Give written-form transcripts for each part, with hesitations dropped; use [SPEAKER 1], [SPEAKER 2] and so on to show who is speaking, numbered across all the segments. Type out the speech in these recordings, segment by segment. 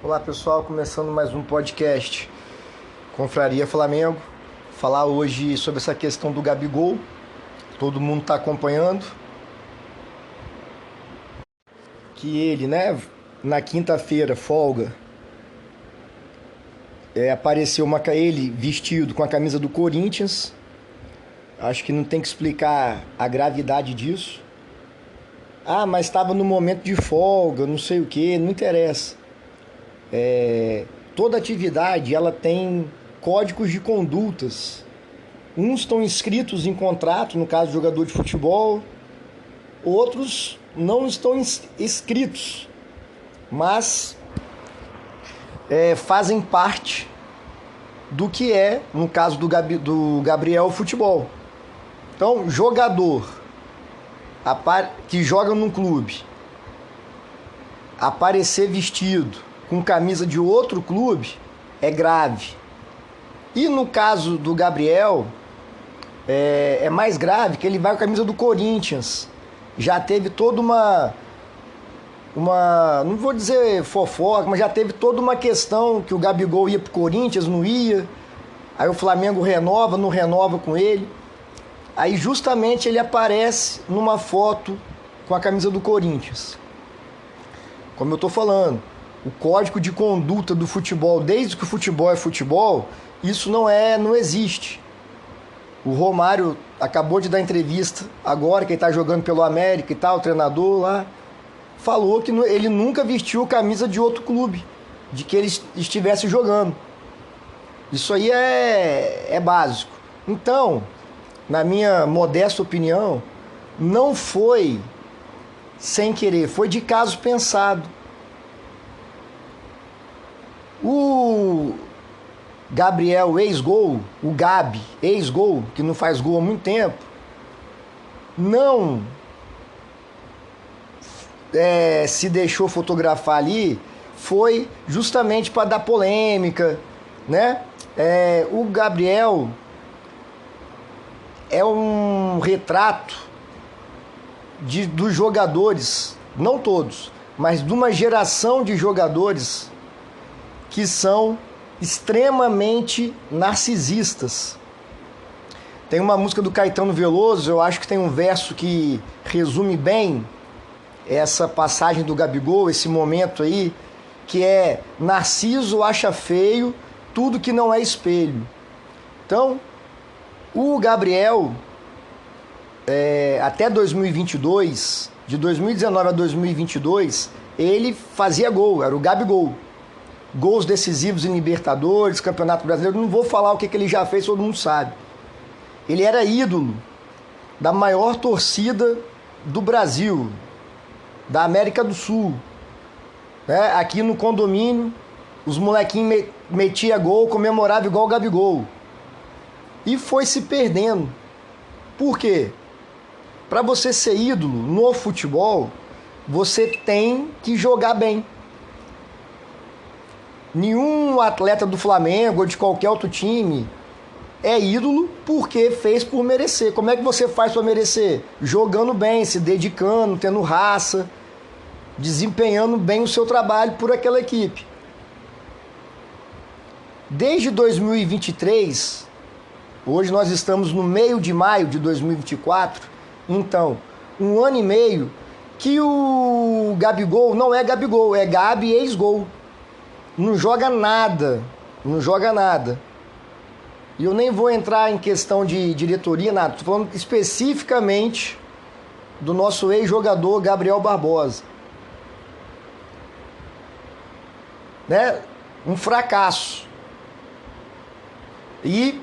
[SPEAKER 1] Olá pessoal, começando mais um podcast Confraria Flamengo. Falar hoje sobre essa questão do Gabigol. Todo mundo está acompanhando. Que ele, na quinta-feira, folga, apareceu ele vestido com a camisa do Corinthians. Acho que não tem que explicar a gravidade disso. Ah, mas estava no momento de folga, não sei o que, não interessa. Toda atividade ela tem códigos de condutas. Uns estão inscritos em contrato, no caso do jogador de futebol, outros não estão inscritos, mas fazem parte do que é, no caso do Gabriel, futebol. Então, jogador que joga num clube, aparecer vestido com camisa de outro clube é grave. E no caso do Gabriel, é mais grave, que ele vai com a camisa do Corinthians. Já teve toda uma não vou dizer fofoca, mas já teve toda uma questão que o Gabigol ia pro Corinthians, não ia. Aí o Flamengo renova, não renova com ele. Aí justamente ele aparece numa foto com a camisa do Corinthians. Como eu tô falando, o código de conduta do futebol, desde que o futebol é futebol, isso não existe. O Romário acabou de dar entrevista agora, que ele está jogando pelo América e tal, o treinador lá, falou que ele nunca vestiu camisa de outro clube, de que ele estivesse jogando. Isso aí é básico. Então, na minha modesta opinião, não foi sem querer, foi de caso pensado. O Gabriel, ex-gol, o Gabi, ex-gol, que não faz gol há muito tempo, não se deixou fotografar ali, foi justamente para dar polêmica, né? O Gabriel é um retrato dos jogadores, não todos, mas de uma geração de jogadores que são extremamente narcisistas. Tem uma música do Caetano Veloso, eu acho que tem um verso que resume bem essa passagem do Gabigol, esse momento aí, que é: Narciso acha feio tudo que não é espelho. Então, o Gabriel, até 2022, de 2019 a 2022, ele fazia gol, era o Gabigol. Gols decisivos em Libertadores, Campeonato Brasileiro, não vou falar o que ele já fez, todo mundo sabe. Ele era ídolo da maior torcida do Brasil, da América do Sul. Aqui no condomínio, os molequinhos metiam gol, comemoravam igual o Gabigol. E foi se perdendo. Por quê? Para você ser ídolo no futebol, você tem que jogar bem. Nenhum atleta do Flamengo ou de qualquer outro time é ídolo porque fez por merecer. Como é que você faz para merecer? Jogando bem, se dedicando, tendo raça, desempenhando bem o seu trabalho por aquela equipe. Desde 2023, hoje nós estamos no meio de maio de 2024, então, 1 ano e meio que o Gabigol não é Gabigol, é Gabi ex-gol. Não joga nada. E eu nem vou entrar em questão de diretoria, nada. Estou falando especificamente do nosso ex-jogador Gabriel Barbosa. Um fracasso. E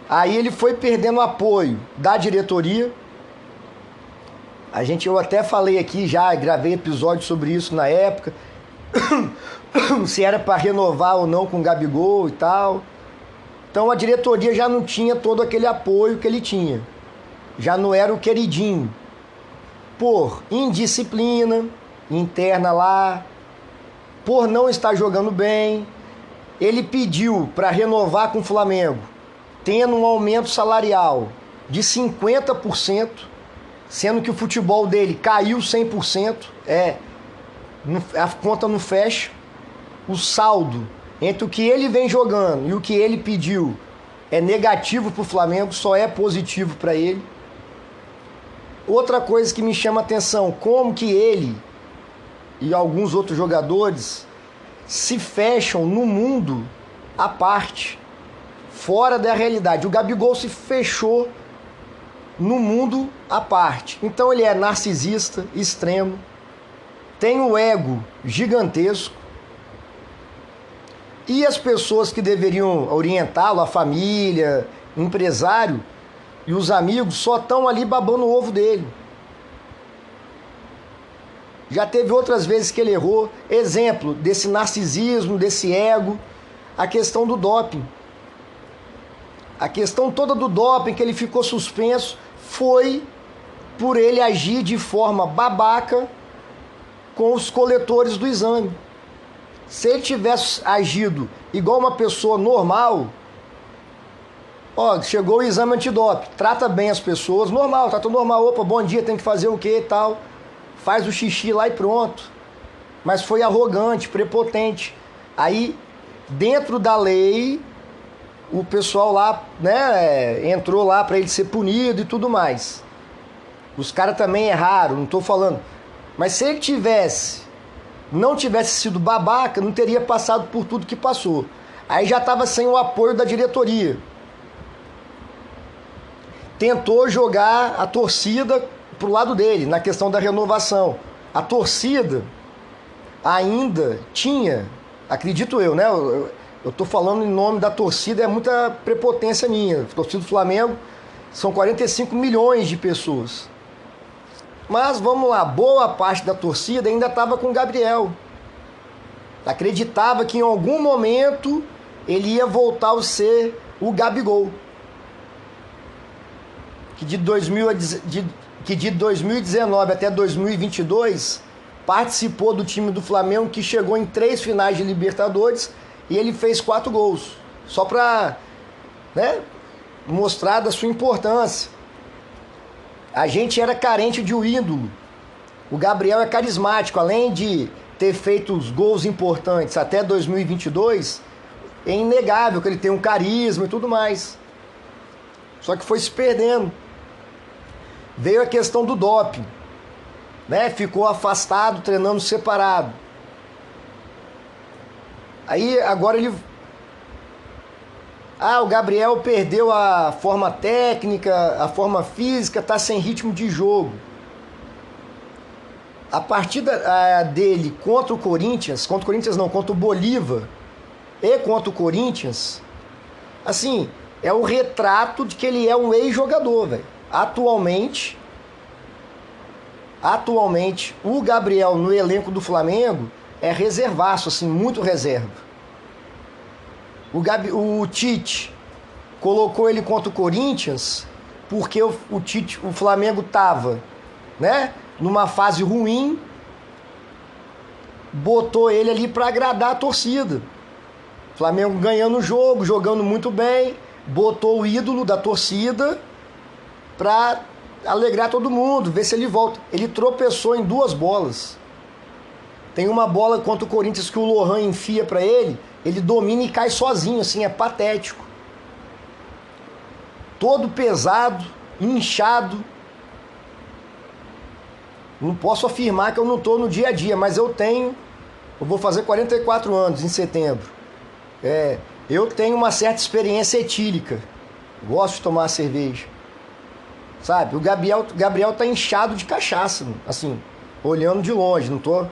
[SPEAKER 1] aí ele foi perdendo apoio da diretoria. Eu até falei aqui, já gravei episódio sobre isso na época, se era para renovar ou não com o Gabigol e tal. Então a diretoria já não tinha todo aquele apoio que ele tinha. Já não era o queridinho. Por indisciplina interna lá, por não estar jogando bem. Ele pediu para renovar com o Flamengo, tendo um aumento salarial de 50%, sendo que o futebol dele caiu 100%. A conta não fecha. o saldo entre o que ele vem jogando e o que ele pediu é negativo para o Flamengo, só é positivo para ele. Outra coisa que me chama a atenção, como que ele e alguns outros jogadores se fecham no mundo à parte, fora da realidade. O Gabigol se fechou no mundo à parte. Então ele é narcisista, extremo, tem o ego gigantesco, e as pessoas que deveriam orientá-lo, a família, empresário e os amigos, só estão ali babando o ovo dele. Já teve outras vezes que ele errou. Exemplo desse narcisismo, desse ego, a questão do doping. A questão toda do doping, que ele ficou suspenso, foi por ele agir de forma babaca com os coletores do exame. Se ele tivesse agido igual uma pessoa normal, ó, chegou o exame antidoping, trata bem as pessoas, normal, tá tudo normal, opa, bom dia, tem que fazer o que e tal, faz o xixi lá e pronto. Mas foi arrogante, prepotente. Aí, dentro da lei, o pessoal lá, né, entrou lá para ele ser punido e tudo mais. Os caras também erraram, não tô falando. Mas se ele não tivesse sido babaca, não teria passado por tudo que passou. Aí já estava sem o apoio da diretoria. Tentou jogar a torcida pro lado dele, na questão da renovação. A torcida ainda tinha, acredito eu, né? Eu tô falando em nome da torcida, é muita prepotência minha. A torcida do Flamengo são 45 milhões de pessoas. Mas vamos lá, boa parte da torcida ainda estava com o Gabriel. Acreditava que em algum momento ele ia voltar a ser o Gabigol. Que de 2019 até 2022 participou do time do Flamengo, que chegou em 3 finais de Libertadores e ele fez 4 gols. Só para, né, mostrar da sua importância. A gente era carente de um ídolo. O Gabriel é carismático, além de ter feito os gols importantes até 2022, é inegável que ele tem um carisma e tudo mais. Só que foi se perdendo. Veio a questão do doping, né? Ficou afastado, treinando separado. Aí agora ele... o Gabriel perdeu a forma técnica, a forma física, está sem ritmo de jogo. A partida dele contra o Corinthians contra o Bolívar e contra o Corinthians, assim, é o retrato de que ele é um ex-jogador, velho. Atualmente, o Gabriel no elenco do Flamengo é reservaço, assim, muito reserva. O Tite colocou ele contra o Corinthians porque o Flamengo estava, né, numa fase ruim, botou ele ali para agradar a torcida. O Flamengo ganhando o jogo, jogando muito bem, botou o ídolo da torcida para alegrar todo mundo, ver se ele volta. Ele tropeçou em 2 bolas. Tem uma bola contra o Corinthians que o Lohan enfia para ele domina e cai sozinho, assim, é patético. Todo pesado, inchado. Não posso afirmar que eu não estou no dia a dia, mas eu vou fazer 44 anos em setembro. Eu tenho uma certa experiência etílica. Gosto de tomar cerveja. Sabe, o Gabriel tá inchado de cachaça, assim, olhando de longe, não tô...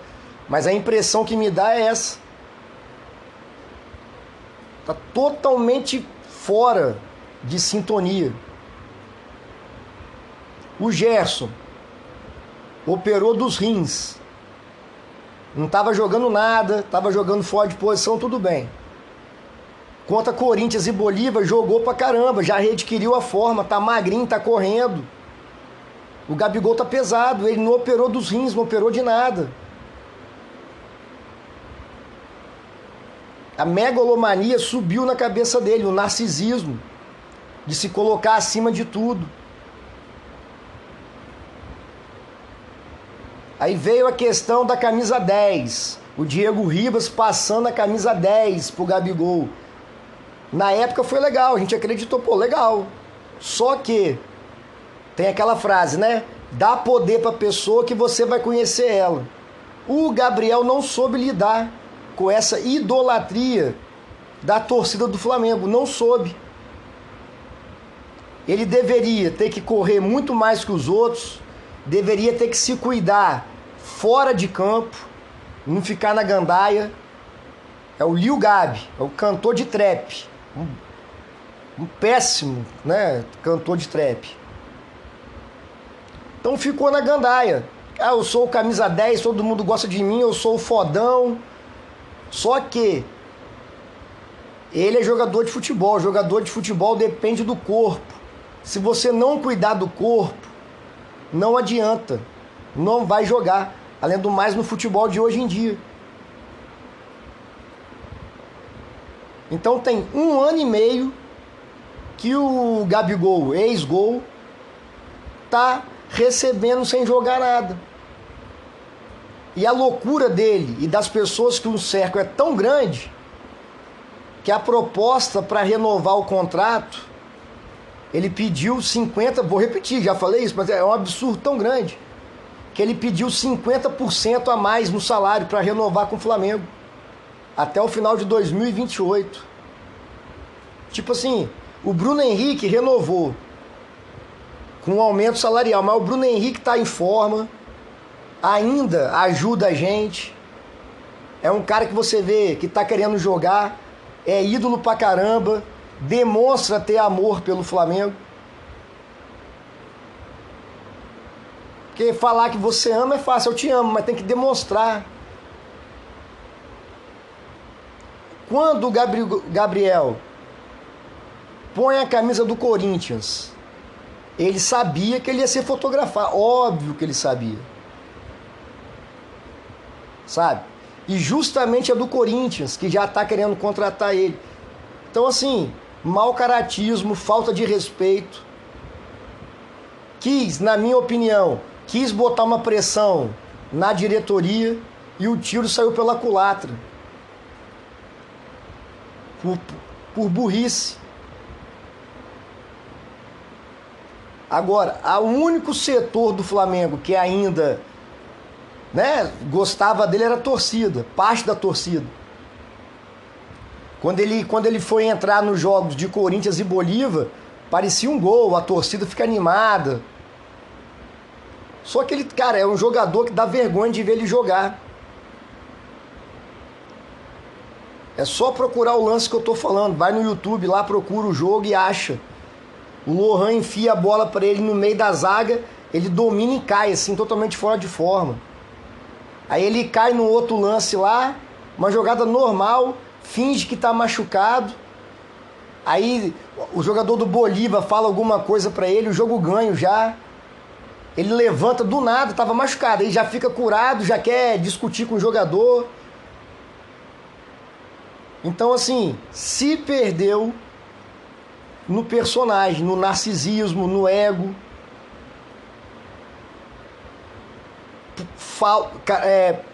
[SPEAKER 1] Mas a impressão que me dá é essa. Tá totalmente fora de sintonia. O Gerson operou dos rins. Não estava jogando nada, estava jogando fora de posição, tudo bem. Contra Corinthians e Bolívar, jogou pra caramba, já readquiriu a forma, tá magrinho, tá correndo. O Gabigol tá pesado, ele não operou dos rins, não operou de nada. A megalomania subiu na cabeça dele, o narcisismo de se colocar acima de tudo. Aí veio a questão da camisa 10. O Diego Ribas passando a camisa 10 pro Gabigol. Na época foi legal, a gente acreditou, pô, legal. Só que tem aquela frase, né? Dá poder pra pessoa que você vai conhecer ela. O Gabriel não soube lidar com essa idolatria da torcida do Flamengo, não soube. Ele deveria ter que correr muito mais que os outros, deveria ter que se cuidar fora de campo, não ficar na gandaia. É o Lil Gabi, é o cantor de trap, um péssimo, né, cantor de trap. Então ficou na gandaia. Ah, eu sou o camisa 10, todo mundo gosta de mim, eu sou o fodão. Só que ele é jogador de futebol. Jogador de futebol depende do corpo. Se você não cuidar do corpo, não adianta. Não vai jogar. Além do mais, no futebol de hoje em dia. Então tem 1 ano e meio que o Gabigol, ex-Gol, tá recebendo sem jogar nada. E a loucura dele e das pessoas que o cercam é tão grande que a proposta para renovar o contrato, ele pediu 50%, vou repetir, já falei isso, mas é um absurdo tão grande, que ele pediu 50% a mais no salário para renovar com o Flamengo, até o final de 2028. Tipo assim, o Bruno Henrique renovou com um aumento salarial, mas o Bruno Henrique está em forma, ainda ajuda a gente, é um cara que você vê que está querendo jogar, é ídolo pra caramba, demonstra ter amor pelo Flamengo. Porque falar que você ama é fácil, eu te amo, mas tem que demonstrar. Quando o Gabriel põe a camisa do Corinthians, ele sabia que ele ia ser fotografado, óbvio que ele sabia. Sabe? E justamente a do Corinthians, que já está querendo contratar ele. Então, assim, mau caratismo, falta de respeito. Na minha opinião, quis botar uma pressão na diretoria e o tiro saiu pela culatra. Por burrice. Agora, o único setor do Flamengo que ainda, né, gostava dele era a torcida, parte da torcida. Quando ele foi entrar nos jogos de Corinthians e Bolívar, parecia um gol, a torcida fica animada. Só que ele, cara, é um jogador que dá vergonha de ver ele jogar. É só procurar o lance que eu tô falando, vai no YouTube lá, procura o jogo e acha. O Lohan enfia a bola para ele no meio da zaga, ele domina e cai, assim, totalmente fora de forma. Aí ele cai no outro lance lá, uma jogada normal, finge que tá machucado. Aí o jogador do Bolívar fala alguma coisa para ele, o jogo ganho já. Ele levanta do nada, tava machucado, aí já fica curado, já quer discutir com o jogador. Então, assim, se perdeu no personagem, no narcisismo, no ego.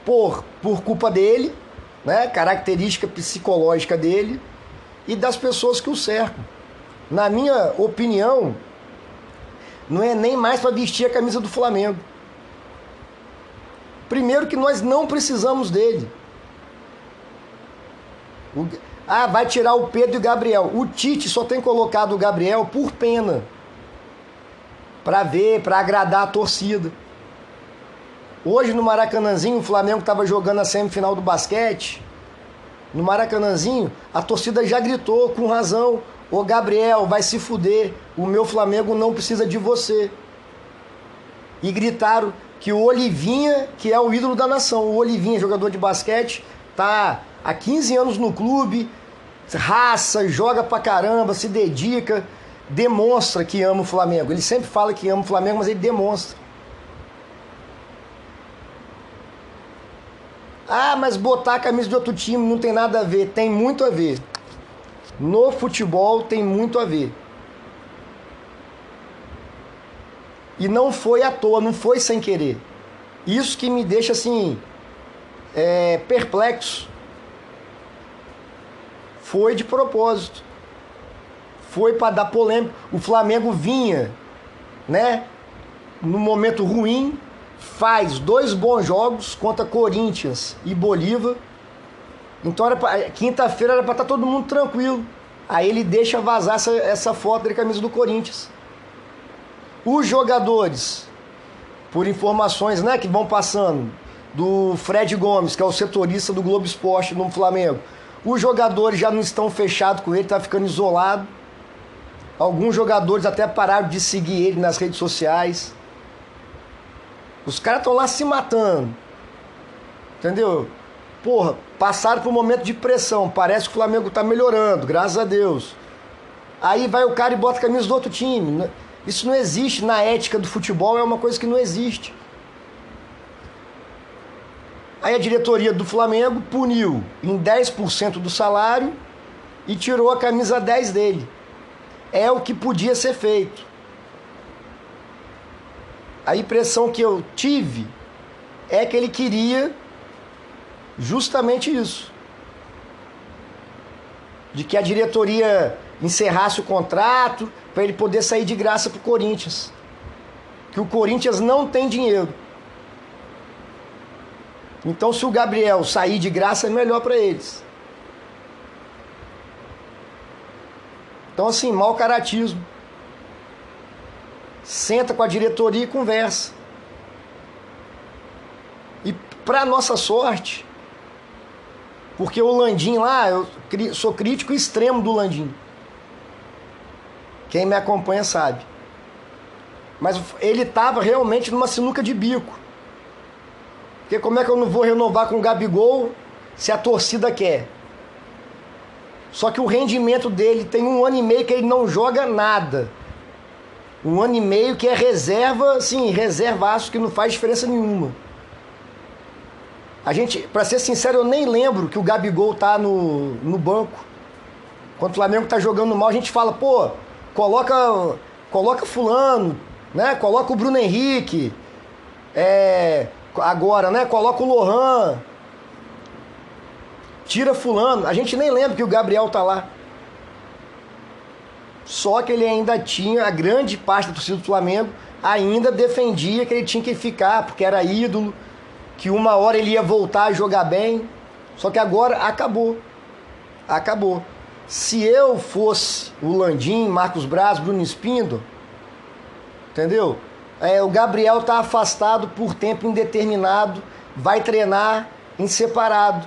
[SPEAKER 1] Por culpa dele, né? Característica psicológica dele e das pessoas que o cercam. Na minha opinião, não é nem mais para vestir a camisa do Flamengo. Primeiro que nós não precisamos dele. Vai tirar o Pedro e o Gabriel. O Tite só tem colocado o Gabriel por pena. Para agradar a torcida. Hoje no Maracanãzinho, o Flamengo estava jogando a semifinal do basquete. No Maracanãzinho, a torcida já gritou com razão: ô Gabriel, vai se fuder, o meu Flamengo não precisa de você. E gritaram que o Olivinha, que é o ídolo da nação, o Olivinha, jogador de basquete, tá há 15 anos no clube, raça, joga pra caramba, se dedica, demonstra que ama o Flamengo. Ele sempre fala que ama o Flamengo, mas ele demonstra. Mas botar a camisa de outro time não tem nada a ver. Tem muito a ver. No futebol tem muito a ver. E não foi à toa, não foi sem querer. Isso que me deixa assim perplexo. Foi de propósito. Foi para dar polêmica. O Flamengo vinha, né, no momento ruim, faz 2 bons jogos contra Corinthians e Bolívar. Então quinta-feira era para estar todo mundo tranquilo. Aí ele deixa vazar essa foto da camisa do Corinthians. Os jogadores, por informações, né, que vão passando, do Fred Gomes, que é o setorista do Globo Esporte no Flamengo, os jogadores já não estão fechados com ele, tá ficando isolado. Alguns jogadores até pararam de seguir ele nas redes sociais. Os caras estão lá se matando. Entendeu? Porra, passaram por um momento de pressão. Parece que o Flamengo tá melhorando, graças a Deus. Aí vai o cara e bota a camisa do outro time. Isso não existe na ética do futebol, é uma coisa que não existe. Aí a diretoria do Flamengo puniu em 10% do salário e tirou a camisa 10 dele. É o que podia ser feito. A impressão que eu tive é que ele queria justamente isso. De que a diretoria encerrasse o contrato para ele poder sair de graça para o Corinthians. Que o Corinthians não tem dinheiro. Então, se o Gabriel sair de graça, é melhor para eles. Então, assim, mau caratismo. Senta com a diretoria e conversa. E para nossa sorte, porque o Landim lá, eu sou crítico extremo do Landim. Quem me acompanha sabe. Mas ele estava realmente numa sinuca de bico. Porque como é que eu não vou renovar com o Gabigol se a torcida quer? Só que o rendimento dele tem 1 ano e meio que ele não joga nada. 1 ano e meio que é reserva, sim, reservaço, que não faz diferença nenhuma. A gente, pra ser sincero, eu nem lembro que o Gabigol tá no banco. Quando o Flamengo tá jogando mal, a gente fala, pô, coloca fulano, né? Coloca o Bruno Henrique. Agora, né? Coloca o Lohan. Tira fulano. A gente nem lembra que o Gabriel tá lá. Só que ele ainda tinha, a grande parte da torcida do Flamengo ainda defendia que ele tinha que ficar, porque era ídolo, que uma hora ele ia voltar a jogar bem. Só que agora acabou. Acabou. Se eu fosse o Landim, Marcos Braz, Bruno Espindo, entendeu? O Gabriel tá afastado por tempo indeterminado, vai treinar em separado.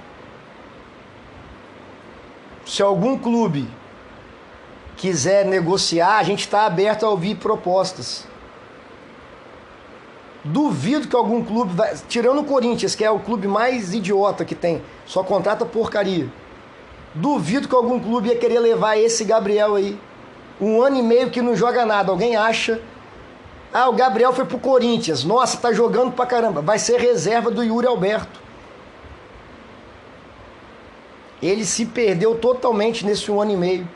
[SPEAKER 1] Se algum clube quiser negociar, a gente está aberto a ouvir propostas. Duvido que algum clube, tirando o Corinthians, que é o clube mais idiota que tem, só contrata porcaria. Duvido que algum clube ia querer levar esse Gabriel aí. 1 ano e meio que não joga nada. Alguém acha? Ah, o Gabriel foi pro Corinthians. Nossa, tá jogando pra caramba. Vai ser reserva do Yuri Alberto. Ele se perdeu totalmente nesse 1 ano e meio.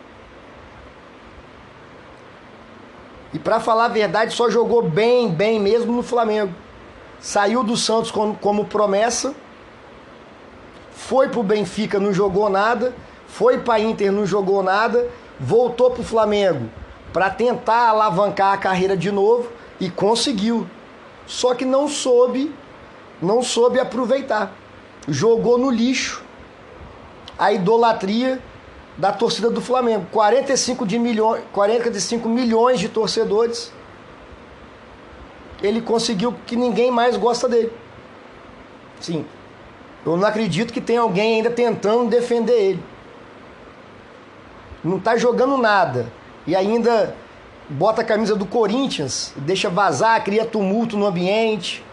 [SPEAKER 1] E pra falar a verdade, só jogou bem mesmo no Flamengo. Saiu do Santos como promessa. Foi pro Benfica, não jogou nada. Foi pra Inter, não jogou nada. Voltou pro Flamengo pra tentar alavancar a carreira de novo. E conseguiu. Só que não soube aproveitar. Jogou no lixo a idolatria da torcida do Flamengo. 45 milhões de torcedores. Ele conseguiu que ninguém mais gosta dele. Sim. Eu não acredito que tenha alguém ainda tentando defender ele. Não tá jogando nada. E ainda bota a camisa do Corinthians, deixa vazar, cria tumulto no ambiente.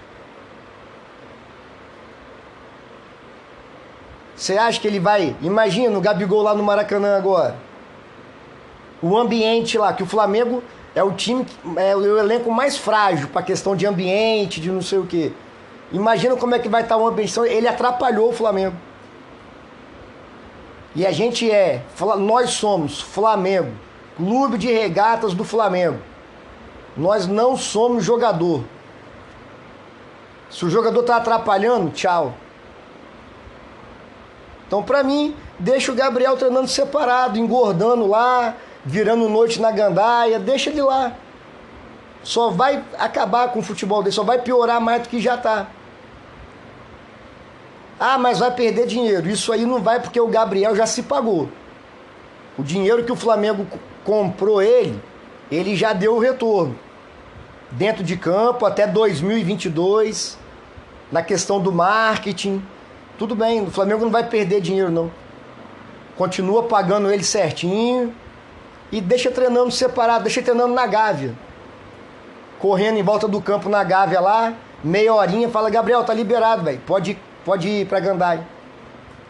[SPEAKER 1] Você acha que ele vai... Imagina o Gabigol lá no Maracanã agora. O ambiente lá, que o Flamengo é o time, é o elenco mais frágil para questão de ambiente, de não sei o quê. Imagina como é que vai estar o ambiente. Ele atrapalhou o Flamengo. E a gente nós somos Flamengo, Clube de Regatas do Flamengo. Nós não somos jogador. Se o jogador tá atrapalhando, tchau. Então, pra mim, deixa o Gabriel treinando separado, engordando lá, virando noite na gandaia, deixa ele lá. Só vai acabar com o futebol dele, só vai piorar mais do que já tá. Ah, mas vai perder dinheiro. Isso aí não vai porque o Gabriel já se pagou. O dinheiro que o Flamengo comprou ele já deu o retorno. Dentro de campo, até 2022, na questão do marketing. Tudo bem, o Flamengo não vai perder dinheiro, não. Continua pagando ele certinho e deixa treinando separado, deixa treinando na Gávea. Correndo em volta do campo na Gávea lá, meia horinha, fala, Gabriel, tá liberado, velho. Pode ir pra Gandaia.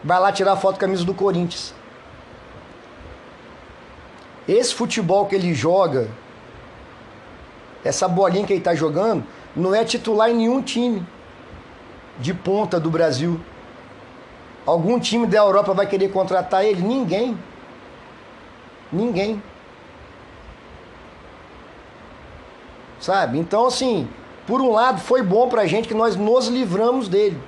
[SPEAKER 1] Vai lá tirar foto com a camisa do Corinthians. Esse futebol que ele joga, essa bolinha que ele tá jogando, não é titular em nenhum time de ponta do Brasil. Algum time da Europa vai querer contratar ele? Ninguém. Ninguém. Sabe? Então, assim, por um lado foi bom pra gente que nós nos livramos dele.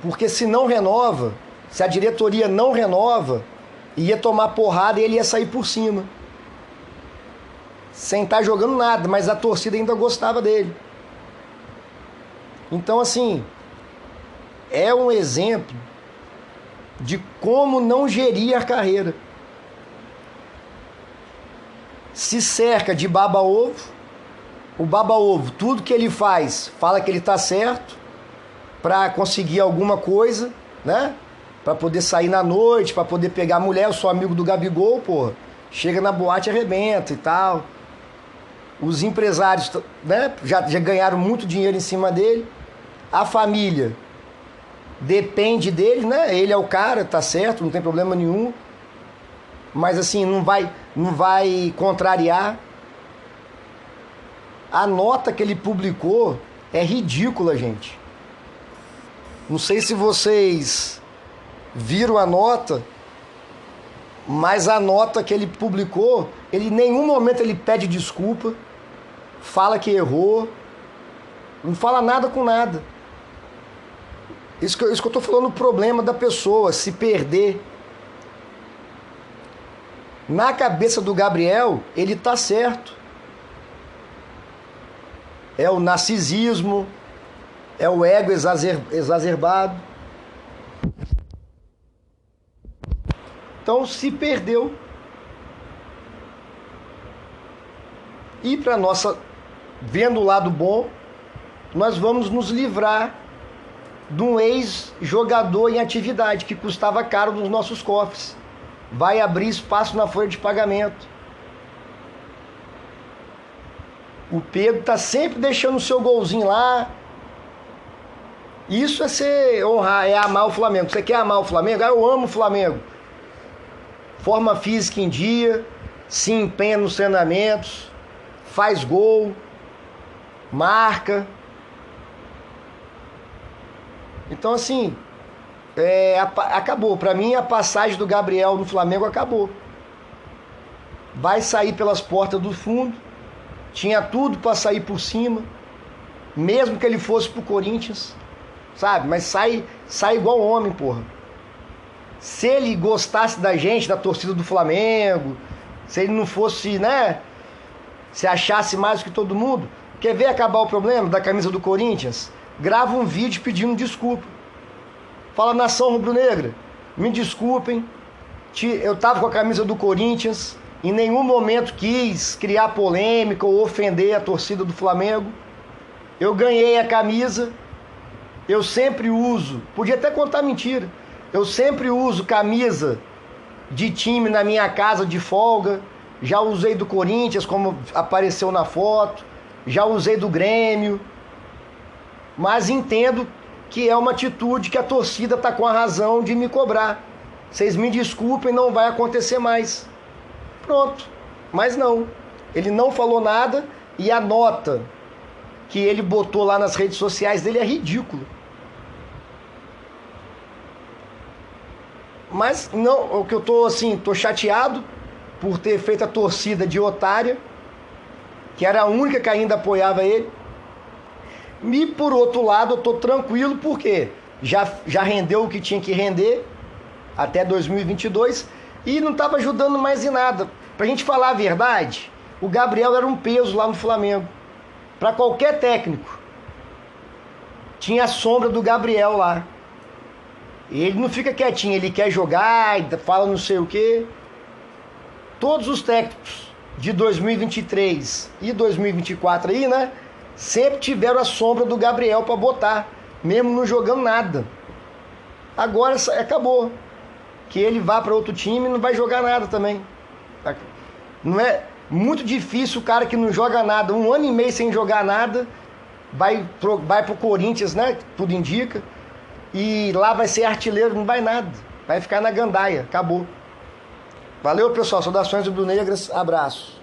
[SPEAKER 1] Porque se não renova, se a diretoria não renova, ia tomar porrada e ele ia sair por cima. Sem estar jogando nada, mas a torcida ainda gostava dele. Então, assim, é um exemplo de como não gerir a carreira. Se cerca de baba-ovo, o baba-ovo, tudo que ele faz, fala que ele está certo, para conseguir alguma coisa, né? Para poder sair na noite, para poder pegar a mulher. Eu sou amigo do Gabigol, porra. Chega na boate e arrebenta e tal. Os empresários, né, já ganharam muito dinheiro em cima dele. A família depende dele, né? Ele é o cara, tá certo, não tem problema nenhum. Mas assim, não vai contrariar. A nota que ele publicou é ridícula, gente. Não sei se vocês viram a nota, mas a nota que ele publicou, ele em nenhum momento ele pede desculpa, fala que errou, não fala nada com nada. Isso que eu tô falando, o problema da pessoa, se perder. Na cabeça do Gabriel, ele tá certo. É o narcisismo, é o ego exacerbado. Então se perdeu. E para nossa, vendo o lado bom, nós vamos nos livrar de um ex-jogador em atividade que custava caro nos nossos cofres. Vai abrir espaço na folha de pagamento. O Pedro tá sempre deixando o seu golzinho lá. Isso é ser honrar, é amar o Flamengo. Você quer amar o Flamengo? Ah, eu amo o Flamengo. Forma física em dia, se empenha nos treinamentos, faz gol, marca. Então, assim, acabou. Para mim, a passagem do Gabriel no Flamengo acabou. Vai sair pelas portas do fundo. Tinha tudo para sair por cima. Mesmo que ele fosse pro Corinthians, sabe? Mas sai igual homem, porra. Se ele gostasse da gente, da torcida do Flamengo, se ele não fosse, né? Se achasse mais que todo mundo. Quer ver acabar o problema da camisa do Corinthians? Grava um vídeo pedindo desculpa. Fala, nação rubro-negra, me desculpem, eu tava com a camisa do Corinthians, em nenhum momento quis criar polêmica ou ofender a torcida do Flamengo. Eu ganhei a camisa, eu sempre uso, podia até contar mentira, eu sempre uso camisa de time na minha casa de folga, já usei do Corinthians, como apareceu na foto, já usei do Grêmio, mas entendo que é uma atitude que a torcida está com a razão de me cobrar. Vocês me desculpem, não vai acontecer mais. Pronto. Mas não. Ele não falou nada e a nota que ele botou lá nas redes sociais dele é ridícula. Mas não, o que eu tô assim, tô chateado por ter feito a torcida de otária, que era a única que ainda apoiava ele. E por outro lado, eu tô tranquilo porque já rendeu o que tinha que render até 2022 e não estava ajudando mais em nada. Pra gente falar a verdade, o Gabriel era um peso lá no Flamengo. Para qualquer técnico. Tinha a sombra do Gabriel lá. Ele não fica quietinho, ele quer jogar, fala não sei o quê. Todos os técnicos de 2023 e 2024 aí, né? Sempre tiveram a sombra do Gabriel para botar, mesmo não jogando nada. Agora acabou. Que ele vá para outro time e não vai jogar nada também. Não é muito difícil o cara que não joga nada, 1 ano e meio sem jogar nada, vai pro Corinthians, né? Tudo indica. E lá vai ser artilheiro, não vai nada. Vai ficar na gandaia, acabou. Valeu, pessoal. Saudações rubro-negras, abraço.